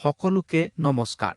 সকলোকে নমস্কাৰ।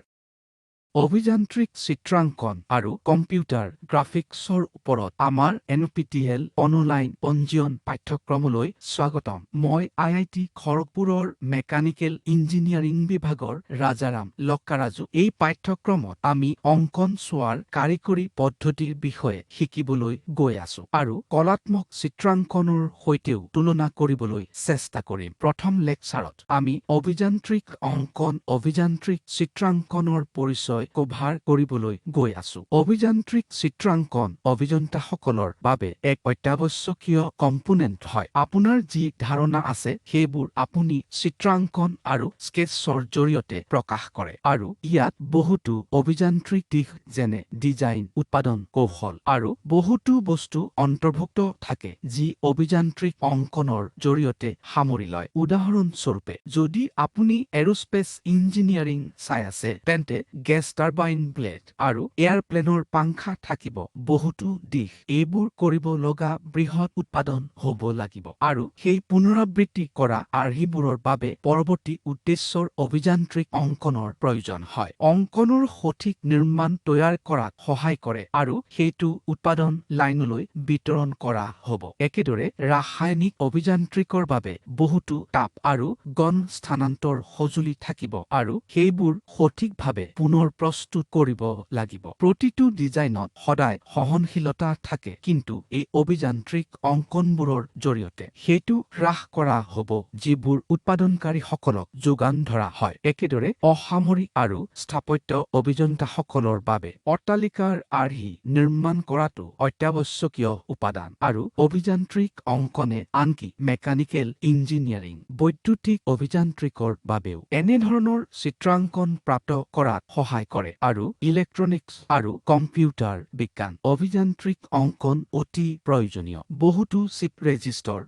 অভিযান্ত্ৰিক চিত্ৰাংকন আৰু কম্পিউটাৰ গ্ৰাফিক্সৰ ওপৰত আমাৰ NPTEL অনলাইন পঞ্জীয়ন পাঠ্যক্ৰমলৈ স্বাগতম। মই IIT খড়গপুৰৰ মেকানিকেল ইঞ্জিনিয়াৰিং বিভাগৰ ৰাজাৰাম লক্কাৰাজু। এই পাঠ্যক্ৰমত আমি অংকন চোৱাৰ কাৰিকৰী পদ্ধতিৰ বিষয়ে শিকিবলৈ গৈ আছো আৰু কলাত্মক চিত্ৰাংকনৰ সৈতেও তুলনা কৰিবলৈ চেষ্টা কৰিম। প্ৰথম লেকচাৰত আমি অভিযান্ত্ৰিক অংকন অভিযান্ত্ৰিক চিত্ৰাংকনৰ পৰিচয় কভাৰ কৰিবলৈ গৈ আছো। অভিযান্ত্ৰিক চিত্ৰাংকন অভিযন্তাসকলৰ বাবে এক অত্যাৱশ্যকীয় কম্পোনেণ্ট হয়। আপোনাৰ যি ধাৰণা আছে সেইবোৰ আপুনি চিত্ৰাংকন আৰু স্কেটছৰ জৰিয়তে প্ৰকাশ কৰে আৰু ইয়াত বহুতো অভিযান্ত্ৰিক দিশ যেনে ডিজাইন, উৎপাদন কৌশল আৰু বহুতো বস্তু অন্তৰ্ভুক্ত থাকে যি অভিযান্ত্ৰিক অংকনৰ জৰিয়তে সামৰি লয়। উদাহৰণস্বৰূপে, যদি আপুনি এৰোস্পেচ ইঞ্জিনিয়াৰিং চাই আছে তেন্তে গেছ টাৰবাইন ব্লেড আৰু এয়াৰপ্লেনৰ পাংখা থাকিব। বহুতো দিশ এইবোৰ কৰিব লগা বৃহৎ উৎপাদন হ'ব লাগিব আৰু সেই পুনৰাবৃত্তি কৰা আৰ্হিবোৰৰ বাবে পৰৱৰ্তী উদ্দেশ্যৰ অভিযান্ত্ৰিক অংকনৰ প্ৰয়োজন হয়। অংকনৰ সঠিক নিৰ্মাণ তৈয়াৰ কৰাত সহায় কৰে আৰু সেইটো উৎপাদন লাইনলৈ বিতৰণ কৰা হ'ব। একেদৰে ৰাসায়নিক অভিযান্ত্ৰিকৰ বাবে বহুতো তাপ আৰু গণ স্থানান্তৰ সঁজুলি থাকিব আৰু সেইবোৰ সঠিকভাৱে পুনৰ প্ৰস্তুত কৰিব লাগিব। প্ৰতিটো ডিজাইনত সদায় সহনশীলতা থাকে, কিন্তু এই অভিযান্ত্ৰিক অংকনবোৰৰ জৰিয়তে সেইটো হ্ৰাস কৰা হ'ব যিবোৰ উৎপাদনকাৰীসকলক যোগান ধৰা হয়। একেদৰে অসামৰিক আৰু স্থাপত্য অভিযন্তাসকলৰ বাবে অট্টালিকাৰ আৰ্হি নিৰ্মাণ কৰাটো অত্যাৱশ্যকীয় উপাদান আৰু অভিযান্ত্ৰিক অংকনে আনকি মেকানিকেল ইঞ্জিনিয়াৰিং বৈদ্যুতিক অভিযান্ত্ৰিকৰ বাবেও এনেধৰণৰ চিত্ৰাংকন প্ৰাপ্ত কৰাত সহায় কৰে আৰু ইলেক্ট্ৰনিক্স আৰু কম্পিউটাৰ বিজ্ঞান অভিযান্ত্ৰিক অংকন অতি প্ৰয়োজনীয়। বহুতো চিপ ৰেজিষ্টৰ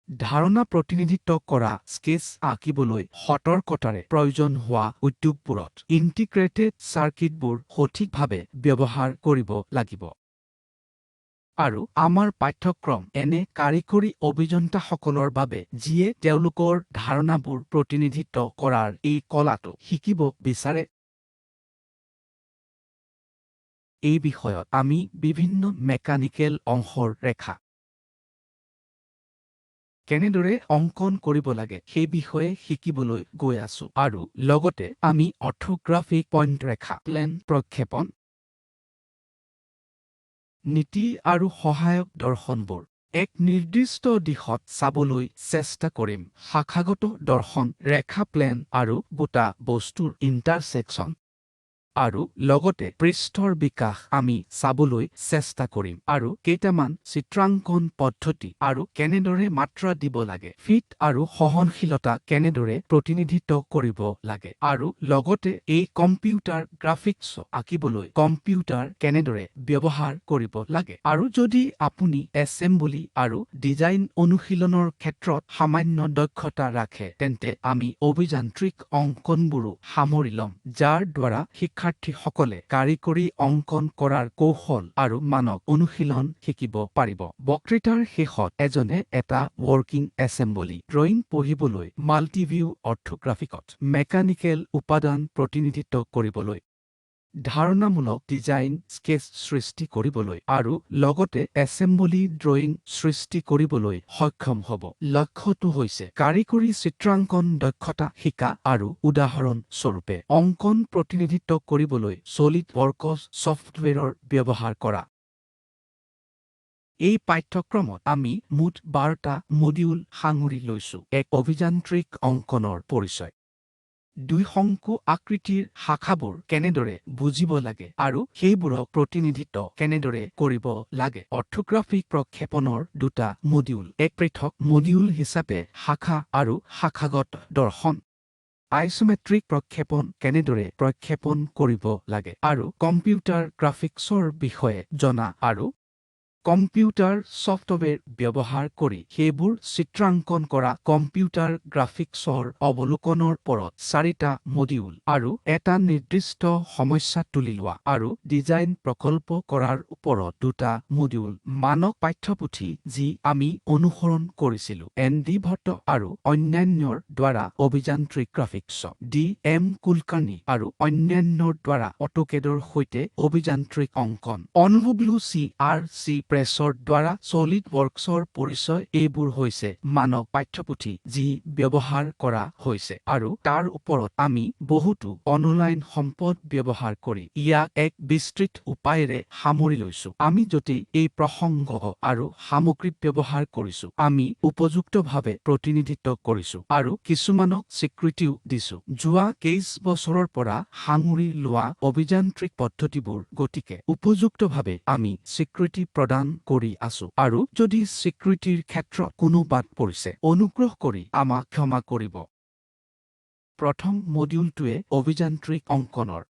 ধাৰণা প্ৰতিনিধিত্ব কৰা স্কেচ আঁকিবলৈ সতৰ্কতাৰে প্ৰয়োজন হোৱা উদ্যোগবোৰত ইণ্টিগ্ৰেটেড চাৰ্কিটবোৰ সঠিকভাৱে ব্যৱহাৰ কৰিব লাগিব। আৰু আমাৰ পাঠ্যক্ৰম এনে কাৰিকৰী অভিযন্তাসকলৰ বাবে যিয়ে তেওঁলোকৰ ধাৰণাবোৰ প্ৰতিনিধিত্ব কৰাৰ এই কলাটো শিকিব বিচাৰে। এই বিষয়ত আমি বিভিন্ন মেকানিকেল অংশৰ ৰেখা কেনেদৰে অংকন কৰিব লাগে সেই বিষয়ে শিকিবলৈ গৈ আছো আৰু লগতে আমি অৰ্থোগ্ৰাফিক পইণ্ট ৰেখা, প্লেন, প্ৰক্ষেপণ, নীতি আৰু সহায়ক দৰ্শনবোৰ এক নিৰ্দিষ্ট দিশত চাবলৈ চেষ্টা কৰিম। শাখাগত দৰ্শন, ৰেখা, প্লেন আৰু গোটা বস্তুৰ ইণ্টাৰছেকচন আৰু লগতে পৃষ্ঠৰ বিকাশ আমি চাবলৈ চেষ্টা কৰিম আৰু কেইটামান চিত্ৰাংকন পদ্ধতি আৰু কেনেদৰে মাত্ৰা দিব লাগে, ফিট আৰু সহনশীলতা কেনেদৰে প্ৰতিনিধিত্ব কৰিব লাগে আৰু লগতে এই কম্পিউটাৰ গ্ৰাফিক্স আঁকিবলৈ কম্পিউটাৰ কেনেদৰে ব্যৱহাৰ কৰিব লাগে। আৰু যদি আপুনি এছেম্বলি আৰু ডিজাইন অনুশীলনৰ ক্ষেত্ৰত সামান্য দক্ষতা ৰাখে তেন্তে আমি অভিযান্ত্ৰিক অংকনবোৰো সামৰি ল'ম, যাৰ দ্বাৰা শিক্ষাৰ্থীসকলে কাৰিকৰী অংকন কৰাৰ কৌশল আৰু মানক অনুশীলন শিকিব পাৰিব। বক্তৃতাৰ শেষত এজনে এটা ৱৰ্কিং এছেম্বলি ড্ৰয়িং পঢ়িবলৈ মাল্টিভিউ অৰ্থোগ্ৰাফিকত মেকানিকেল উপাদান প্ৰতিনিধিত্ব কৰিবলৈ, ধাৰণামূলক ডিজাইন স্কেচ সৃষ্টি কৰিবলৈ আৰু লগতে এছেম্বলি ড্ৰয়িং সৃষ্টি কৰিবলৈ সক্ষম হ'ব। লক্ষ্যটো হৈছে কাৰিকৰী চিত্ৰাংকন দক্ষতা শিকা আৰু উদাহৰণ স্বৰূপে অংকন প্ৰতিনিধিত্ব কৰিবলৈ ছলিড ৱৰ্কছ ছফ্টৱেৰৰ ব্যৱহাৰ কৰা। এই পাঠ্যক্ৰমত আমি মুঠ 12টা মডিউল সাঙুৰি লৈছো। এক অভিযান্ত্ৰিক অংকনৰ পৰিচয়, দুই শংকু আকৃতিৰ শাখাবোৰ কেনেদৰে বুজিব লাগে আৰু সেইবোৰক প্ৰতিনিধিত্ব কেনেদৰে কৰিব লাগে, অৰ্থোগ্ৰাফিক প্ৰক্ষেপণৰ দুটা মডিউল, এক পৃথক মডিউল হিচাপে শাখা আৰু শাখাগত দৰ্শন, আইচোমেট্ৰিক প্ৰক্ষেপণ কেনেদৰে প্ৰক্ষেপণ কৰিব লাগে আৰু কম্পিউটাৰ গ্ৰাফিক্সৰ বিষয়ে জনা আৰু কম্পিউটাৰ ছফ্টৱেৰ ব্যৱহাৰ কৰি সেইবোৰ চিত্ৰাংকন কৰা কম্পিউটাৰ গ্ৰাফিক্সৰ অৱলোকনৰ ওপৰত 4টা মডিউল আৰু এটা নিৰ্দিষ্ট সমস্যা তুলি লোৱা আৰু ডিজাইন প্ৰকল্প কৰাৰ ওপৰত 2টা মডিউল মানক পাঠ্যপুথি যি আমি অনুসৰণ কৰিছিলো এন.ডি. ভট্ট আৰু অন্যান্যৰ দ্বাৰা অভিযান্ত্ৰিক গ্ৰাফিক্স ডি.এম. কুলকাৰ্ণী আৰু অন্যান্যৰ দ্বাৰা অটোকেডৰ সৈতে অভিযান্ত্ৰিক অংকন অনডব্লিউ.চি.আৰ.চি. প্ৰেছৰ দ্বাৰা ছলিড ৱৰ্কছৰ পৰিচয় এইবোৰ হৈছে মানক পাঠ্যপুথি যি ব্যৱহাৰ কৰা হৈছে আৰু তাৰ ওপৰত আমি বহুতো অনলাইন সম্পদ ব্যৱহাৰ কৰি ইয়াক এক বিস্তৃত উপায়েৰে সামৰি লৈছো আমি যদি এই প্ৰসংগ আৰু সামগ্ৰী ব্যৱহাৰ কৰিছো আমি উপযুক্তভাৱে প্ৰতিনিধিত্ব কৰিছো আৰু কিছুমানক স্বীকৃতিও দিছো যোৱা কেইছ বছৰৰ পৰা সাঙুৰি লোৱা অভিযান্ত্ৰিক পদ্ধতিবোৰ গতিকে উপযুক্তভাৱে আমি স্বীকৃতি প্ৰদান কৰি আছো আৰু যদি স্বীকৃতিৰ ক্ষেত্ৰত কোনো বাদ পৰিছে অনুগ্ৰহ কৰি আমাক ক্ষমা কৰিব প্ৰথম মডিউলটোৱে অভিযান্ত্ৰিক অংকনৰ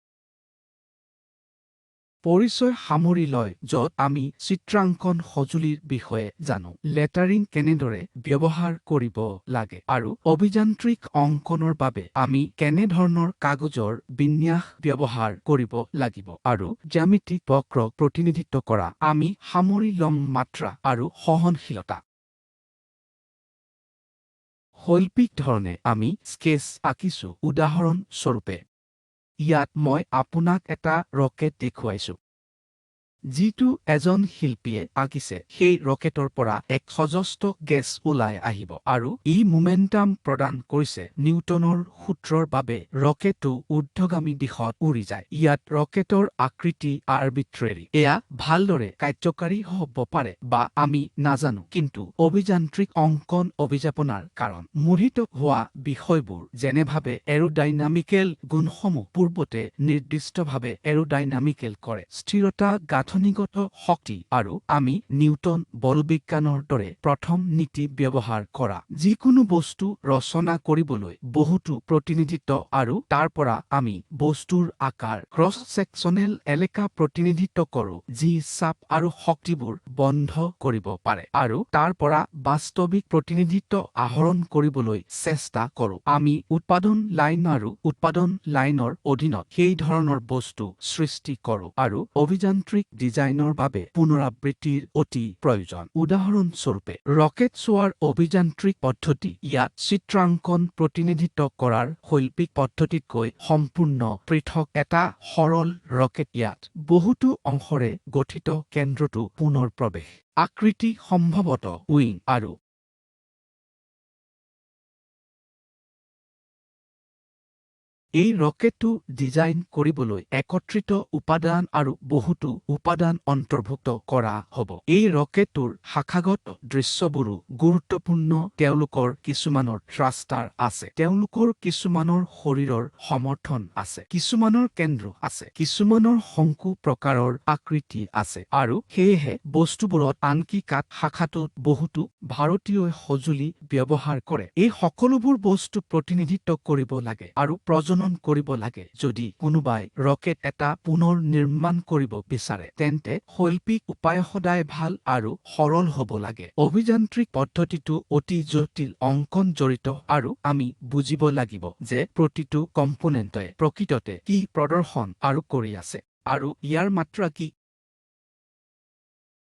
পৰিচয় সামৰি লয় য'ত আমি চিত্ৰাংকন সঁজুলিৰ বিষয়ে জানো লেটাৰিং কেনেদৰে ব্যৱহাৰ কৰিব লাগে আৰু অভিযান্ত্ৰিক অংকনৰ বাবে আমি কেনেধৰণৰ কাগজৰ বিন্যাস ব্যৱহাৰ কৰিব লাগিব আৰু জ্যামিতিক বক্ৰক প্ৰতিনিধিত্ব কৰা আমি সামৰি ল'ম মাত্ৰা আৰু সহনশীলতা শৈল্পিক ধৰণে আমি স্কেচ আঁকিছো উদাহৰণ স্বৰূপে ইয়াত মই আপোনাক এটা ৰকেট দেখুৱাইছো যিটো এজন শিল্পীয়ে আঁকিছে সেই ৰকেটৰ পৰা এক সজস্ত গেছ ওলাই আহিব আৰু ই মোমেন্টাম প্ৰদান কৰিছে নিউটনৰ সূত্ৰৰ বাবে ৰকেটটো ঊৰ্ধ্বগামী দিশত উৰি যায় ইয়াত ৰকেটৰ আকৃতি আৰ্বিট্ৰেৰী এয়া ভালদৰে কাৰ্যকাৰী হ'ব পাৰে বা আমি নাজানো কিন্তু অভিযান্ত্ৰিক অংকন অভিযাপনাৰ কাৰণ মোহিত হোৱা বিষয়বোৰ যেনেভাৱে এৰোডাইনামিকেল গুণসমূহ পূৰ্বতে নিৰ্দিষ্টভাৱে এৰোডাইনামিকেল কৰে স্থিৰতা গাঁথনিগত শক্তি আৰু আমি নিউটন বলবিজ্ঞানৰ দৰে প্ৰথম নীতি ব্যৱহাৰ কৰা যিকোনো বস্তু ৰচনা কৰিবলৈ বহুতো প্ৰতিনিধিত্ব আৰু তাৰ পৰা আমি বস্তুৰ আকাৰ ক্ৰছ ছেকচনেল এলেকা প্ৰতিনিধিত্ব কৰো যি চাপ আৰু শক্তিবোৰ বন্ধ কৰিব পাৰে আৰু তাৰ পৰা বাস্তৱিক প্ৰতিনিধিত্ব আহৰণ কৰিবলৈ চেষ্টা কৰো আমি উৎপাদন লাইন আৰু উৎপাদন লাইনৰ অধীনত সেই ধৰণৰ বস্তু সৃষ্টি কৰো আৰু অভিযান্ত্ৰিক ডিজাইনৰ বাবে পুনৰাবৃত্তিৰ অতি প্ৰয়োজন উদাহৰণস্বৰূপে ৰকেট চোৱাৰ অভিযান্ত্ৰিক পদ্ধতি ইয়াত চিত্ৰাংকন প্ৰতিনিধিত্ব কৰাৰ শৈল্পিক পদ্ধতিতকৈ সম্পূৰ্ণ পৃথক এটা সৰল ৰকেট ইয়াত বহুতো অংশৰে গঠিত কেন্দ্ৰটো পুনৰ প্ৰৱেশ আকৃতি সম্ভৱতঃ উইং আৰু এই ৰকেটটো ডিজাইন কৰিবলৈ একত্ৰিত উপাদান আৰু বহুতো উপাদান অন্তৰ্ভুক্ত কৰা হ'ব এই ৰকেটটোৰ শাখাগত দৃশ্যবোৰো গুৰুত্বপূৰ্ণ তেওঁলোকৰ কিছুমানৰ থ্ৰাষ্টাৰ আছে তেওঁলোকৰ কিছুমানৰ শৰীৰৰ সমৰ্থন আছে কিছুমানৰ কেন্দ্ৰ আছে কিছুমানৰ শংকু প্ৰকাৰৰ আকৃতি আছে আৰু সেয়েহে বস্তুবোৰত আনকি কাঠ শাখাটোত বহুতো ভাৰতীয় সঁজুলি ব্যৱহাৰ কৰে এই সকলোবোৰ বস্তু প্ৰতিনিধিত্ব কৰিব লাগে আৰু প্ৰয়োজন কৰিব লাগে যদি কোনোবাই ৰকেট এটা পুনৰ নিৰ্মাণ কৰিব বিচাৰে তেন্তে শৈল্পিক উপায় সদায় ভাল আৰু সৰল হ'ব লাগে অভিযান্ত্ৰিক পদ্ধতিটো অতি জটিল অংকন জড়িত আৰু আমি বুজিব লাগিব যে প্ৰতিটো কম্পোনেণ্টে প্ৰকৃততে কি প্ৰদৰ্শন আৰু কৰি আছে আৰু ইয়াৰ মাত্ৰা কি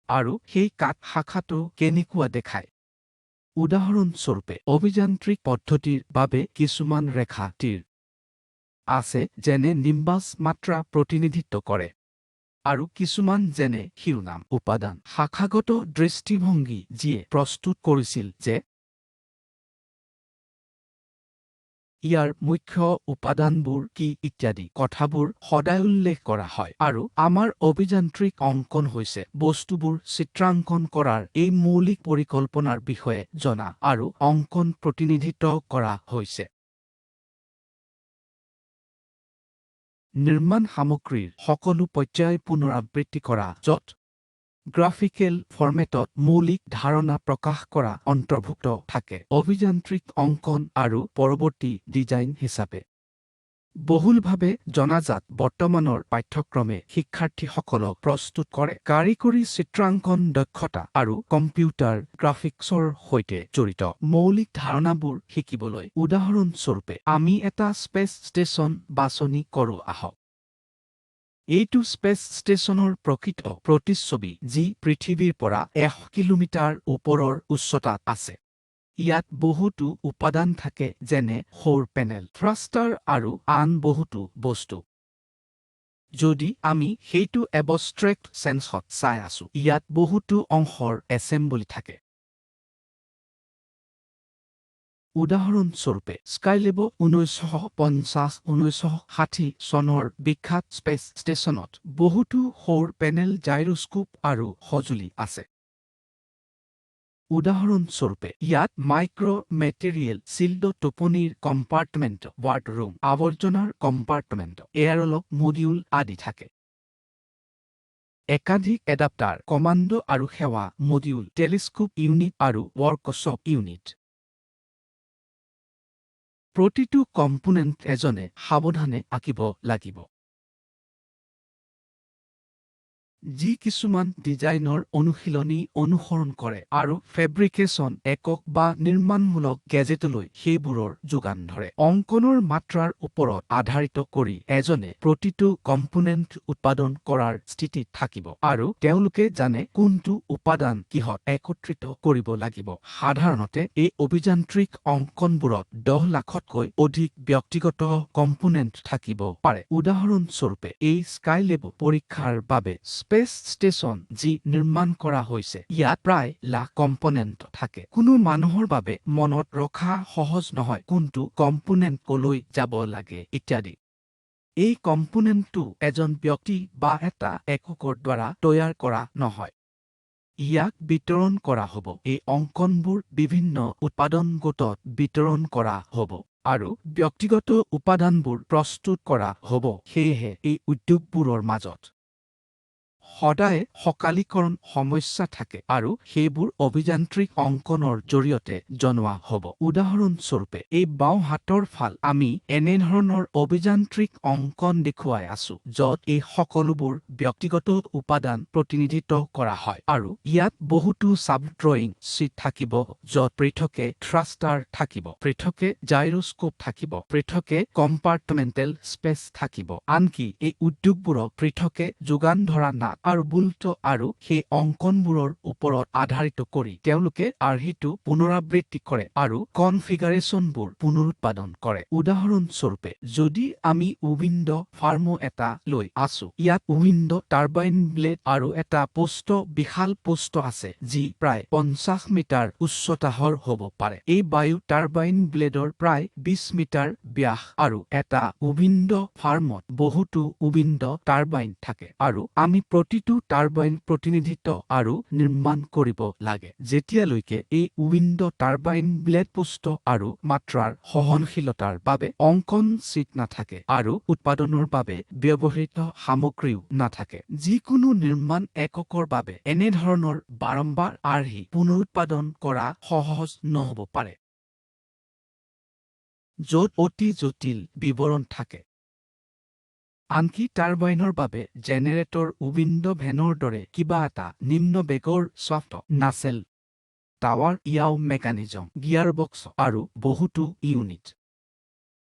আৰু সেই কাঠ শাখাটো কেনেকুৱা দেখায় উদাহৰণস্বৰূপে অভিযান্ত্ৰিক পদ্ধতিৰ বাবে কিছুমান ৰেখা তীৰ আছে যেনে নিম্বাছ মাত্ৰা প্ৰতিনিধিত্ব কৰে আৰু কিছুমান যেনে শিৰোনাম উপাদান শাখাগত দৃষ্টিভংগী যিয়ে প্ৰস্তুত কৰিছিল যে ইয়াৰ মুখ্য উপাদানবোৰ কি ইত্যাদি কথাবোৰ সদায় উল্লেখ কৰা হয় আৰু আমাৰ অভিযান্ত্ৰিক অংকন হৈছে বস্তুবোৰ চিত্ৰাংকন কৰাৰ এই মৌলিক পৰিকল্পনাৰ বিষয়ে জনা আৰু অংকন প্ৰতিনিধিত্ব কৰা হৈছে নিৰ্মাণ সামগ্ৰীৰ সকলো পৰ্যায় পুনৰাবৃত্তি কৰা য'ত গ্ৰাফিকেল ফৰ্মেটত মৌলিক ধাৰণা প্ৰকাশ কৰা অন্তৰ্ভুক্ত থাকে অভিযান্ত্ৰিক অংকন আৰু পৰৱৰ্তী ডিজাইন হিচাপে বহুলভাৱে জনাজাত বৰ্তমানৰ পাঠ্যক্ৰমে শিক্ষাৰ্থীসকলক প্ৰস্তুত কৰে কাৰিকৰী চিত্ৰাংকন দক্ষতা আৰু কম্পিউটাৰ গ্ৰাফিক্সৰ সৈতে জড়িত মৌলিক ধাৰণাবোৰ শিকিবলৈ উদাহৰণস্বৰূপে আমি এটা স্পেচ ষ্টেচন বাছনি কৰোঁ আহক এইটো স্পেচ ষ্টেচনৰ প্ৰকৃত প্ৰতিচ্ছবি যি পৃথিৱীৰ পৰা 100 কিলোমিটাৰ ওপৰৰ উচ্চতাত আছে ইয়াত বহুতো উপাদান থাকে যেনে সৌৰ পেনেল থ্ৰাষ্টাৰ আৰু আন বহুতো বস্তু যদি আমি সেইটো এবষ্ট্ৰেক্ট চেন্সত চাই আছো ইয়াত বহুতো অংশৰ এছেম্বলি থাকে উদাহৰণস্বৰূপে স্কাইলেব 1950-1960 চনৰ বিখ্যাত স্পেচ ষ্টেচনত বহুতো সৌৰ পেনেল জাইৰোস্কোপ আৰু সঁজুলি আছে উদাহৰণস্বৰূপে ইয়াত মাইক্ৰ' মেটেৰিয়েল চিল্ড টোপনিৰ কম্পাৰ্টমেণ্ট ৱাৰ্ডৰুম আৱৰ্জনাৰ কম্পাৰ্টমেণ্ট এয়াৰলক মডিউল আদি থাকে একাধিক এডাপ্টাৰ কমাণ্ডো আৰু সেৱা মডিউল টেলিস্কোপ ইউনিট আৰু ৱৰ্কশ্বপ ইউনিট প্ৰতিটো কম্পোনেণ্ট এজনে সাৱধানে আঁকিব লাগিব যি কিছুমান ডিজাইনৰ অনুশীলনী অনুসৰণ কৰে আৰু ফেব্ৰিকেশ্যন একক বা নিৰ্মাণমূলক গেজেটলৈ সেইবোৰৰ যোগান ধৰে অংকনৰ মাত্ৰাৰ ওপৰত আধাৰিত কৰি এজনে প্ৰতিটো কম্পোনেণ্ট উৎপাদন কৰাৰ স্থিতিত থাকিব আৰু তেওঁলোকে জানে কোনটো উপাদান কিহত একত্ৰিত কৰিব লাগিব সাধাৰণতে এই অভিযান্ত্ৰিক অংকনবোৰত 10 লাখতকৈ অধিক ব্যক্তিগত কম্পোনেণ্ট থাকিব পাৰে উদাহৰণস্বৰূপে এই স্কাইলেব পৰীক্ষাৰ বাবে স্পেচ ষ্টেচন যি নিৰ্মাণ কৰা হৈছে ইয়াত প্ৰায় লাখ কম্পোনেণ্ট থাকে কোনো মানুহৰ বাবে মনত ৰখা সহজ নহয় কোনটো কম্পোনেণ্ট কলৈ যাব লাগে ইত্যাদি এই কম্পোনেণ্টটো এজন ব্যক্তি বা এটা এককৰ দ্বাৰা তৈয়াৰ কৰা নহয় ইয়াক বিতৰণ কৰা হ'ব এই অংকনবোৰ বিভিন্ন উৎপাদন গোটত বিতৰণ কৰা হ'ব আৰু ব্যক্তিগত উপাদানবোৰ প্ৰস্তুত কৰা হ'ব সেয়েহে এই উদ্যোগবোৰৰ মাজত সদায় সকালীকৰণ সমস্যা থাকে আৰু সেইবোৰ অভিযান্ত্ৰিক অংকনৰ জৰিয়তে জনোৱা হ'ব উদাহৰণস্বৰূপে এই বাওঁ হাতৰ ফাল আমি এনেধৰণৰ অভিযান্ত্ৰিক অংকন দেখুৱাই আছো য'ত এই সকলোবোৰ ব্যক্তিগত উপাদান প্ৰতিনিধিত্ব কৰা হয় আৰু ইয়াত বহুতো সাব ড্ৰয়িং শীট থাকিব য'ত পৃথকে থ্ৰাষ্টাৰ থাকিব পৃথকে জাইৰোস্কোপ থাকিব পৃথকে কম্পাৰ্টমেণ্টেল স্পেচ থাকিব আনকি এই উদ্যোগবোৰক পৃথকে যোগান ধৰা নাট আৰু বুল্ট আৰু সেই অংকনবোৰৰ ওপৰত আধাৰিত কৰি তেওঁলোকে আৰ্হিটো পুনৰাবৃত্তি কৰে আৰু কনফিগাৰেশ্যনবোৰ পুনৰুৎপাদন কৰে উদাহৰণস্বৰূপে যদি আমি উইণ্ড ফাৰ্মো এটা লৈ আছো ইয়াত উইণ্ড টাৰ্বাইন ব্লেড আৰু এটা পোষ্ট বিশাল পোষ্ট আছে যি প্ৰায় 50 মিটাৰ উচ্চতাৰ হ'ব পাৰে এই বায়ু টাৰ্বাইন ব্লেডৰ প্ৰায় 20 মিটাৰ ব্যাস আৰু এটা উইণ্ড ফাৰ্মত বহুতো উইণ্ড টাৰ্বাইন থাকে আৰু আমি প্ৰতিটো টাৰ্বাইন প্ৰতিনিধিত্ব আৰু নিৰ্মাণ কৰিব লাগে যেতিয়ালৈকে এই উইণ্ড টাৰ্বাইন ব্লেড পোষ্ট আৰু মাত্ৰাৰ সহনশীলতাৰ বাবে অংকন শীট নাথাকে আৰু উৎপাদনৰ বাবে ব্যৱহৃত সামগ্ৰীও নাথাকে যিকোনো নিৰ্মাণ এককৰ বাবে এনেধৰণৰ বাৰম্বাৰ আৰ্হি পুনৰুৎপাদন কৰা সহজ নহ'ব পাৰে য'ত অতি জটিল বিৱৰণ থাকে আনকি টাৰ্বাইনৰ বাবে জেনেৰেটৰ উইণ্ড ভেনৰ দৰে কিবা এটা নিম্ন বেগৰ শ্বাফ্ট নাচেল টাৱাৰ ইয়াও মেকানিজম গিয়াৰবক্স আৰু বহুতো ইউনিট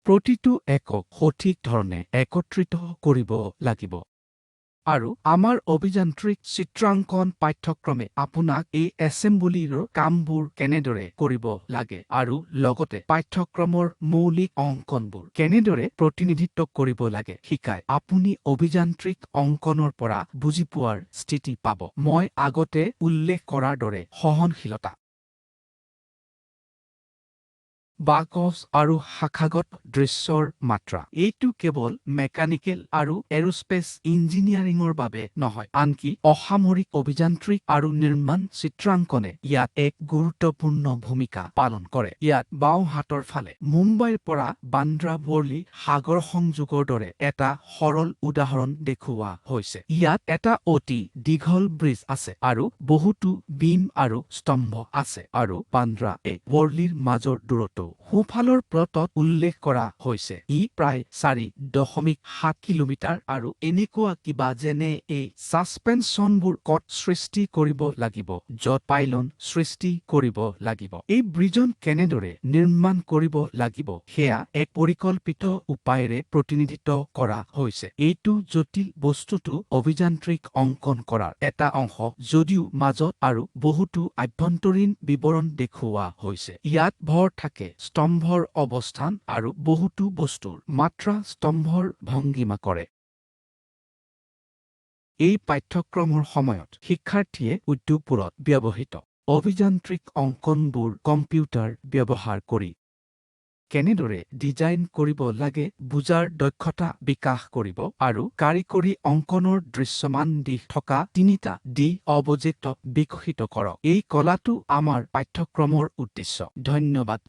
প্ৰতিটো একক সঠিক ধৰণে একত্ৰিত কৰিব লাগিব আৰু আমাৰ অভিযান্ত্ৰিক চিত্ৰাংকন পাঠ্যক্ৰমে আপোনাক এই এছেম্বলিৰ কামবোৰ কেনেদৰে কৰিব লাগে আৰু লগতে পাঠ্যক্ৰমৰ মৌলিক অংকনবোৰ কেনেদৰে প্ৰতিনিধিত্ব কৰিব লাগে শিকায় আপুনি অভিযান্ত্ৰিক অংকনৰ পৰা বুজি পোৱাৰ স্থিতি পাব মই আগতে উল্লেখ কৰাৰ দৰে সহনশীলতা বাকচ আৰু শাখাগত দৃশ্যৰ মাত্ৰা এইটো কেৱল মেকানিকেল আৰু এৰোস্পেচ ইঞ্জিনিয়াৰিঙৰ বাবে নহয় আনকি অসামৰিক অভিযান্ত্ৰিক আৰু নিৰ্মাণ চিত্ৰাংকনে ইয়াত এক গুৰুত্বপূৰ্ণ ভূমিকা পালন কৰে ইয়াত বাওঁ হাতৰ ফালে মুম্বাইৰ পৰা বান্দ্ৰা ৱৰ্লি সাগৰ সংযোগৰ দৰে এটা সৰল উদাহৰণ দেখুওৱা হৈছে ইয়াত এটা অতি দীঘল ব্ৰিজ আছে আৰু বহুতো বিম আৰু স্তম্ভ আছে আৰু বান্দ্ৰা ৱৰ্লিৰ মাজৰ দূৰত্ব সোঁফালৰ প্লটত উল্লেখ কৰা হৈছে। ই প্ৰায় 4.7 কিলোমিটাৰ আৰু এনেকুৱা কিবা যেনে এই ছাছপেনশ্যনবোৰ কট সৃষ্টি কৰিব লাগিব, য'ত পাইলন সৃষ্টি কৰিব লাগিব। এই ব্ৰিজন কেনেদৰে নিৰ্মাণ কৰিব লাগিব সেয়া এক পৰিকল্পিত উপায়েৰে প্ৰতিনিধিত্ব কৰা হৈছে। এইটো জটিল বস্তুটো অভিযান্ত্ৰিক অংকন কৰাৰ এটা অংশ, যদিও মাজত আৰু বহুতো আভ্যন্তৰীণ বিৱৰণ দেখুওৱা হৈছে। ইয়াত ভৰ থাকে স্তম্ভৰ অৱস্থান আৰু বহুতো বস্তুৰ মাত্ৰা স্তম্ভৰ ভংগীমা কৰে। এই পাঠ্যক্ৰমৰ সময়ত শিক্ষাৰ্থীয়ে উদ্যোগবোৰত ব্যৱহৃত অভিযান্ত্ৰিক অংকনবোৰ কম্পিউটাৰ ব্যৱহাৰ কৰি কেনেদৰে ডিজাইন কৰিব লাগে বুজাৰ দক্ষতা বিকাশ কৰিব আৰু কাৰিকৰী অংকনৰ দৃশ্যমান দিশ থকা 3টা ডি অবজেক্ট বিকশিত কৰক। এই কলাটো আমাৰ পাঠ্যক্ৰমৰ উদ্দেশ্য। ধন্যবাদ।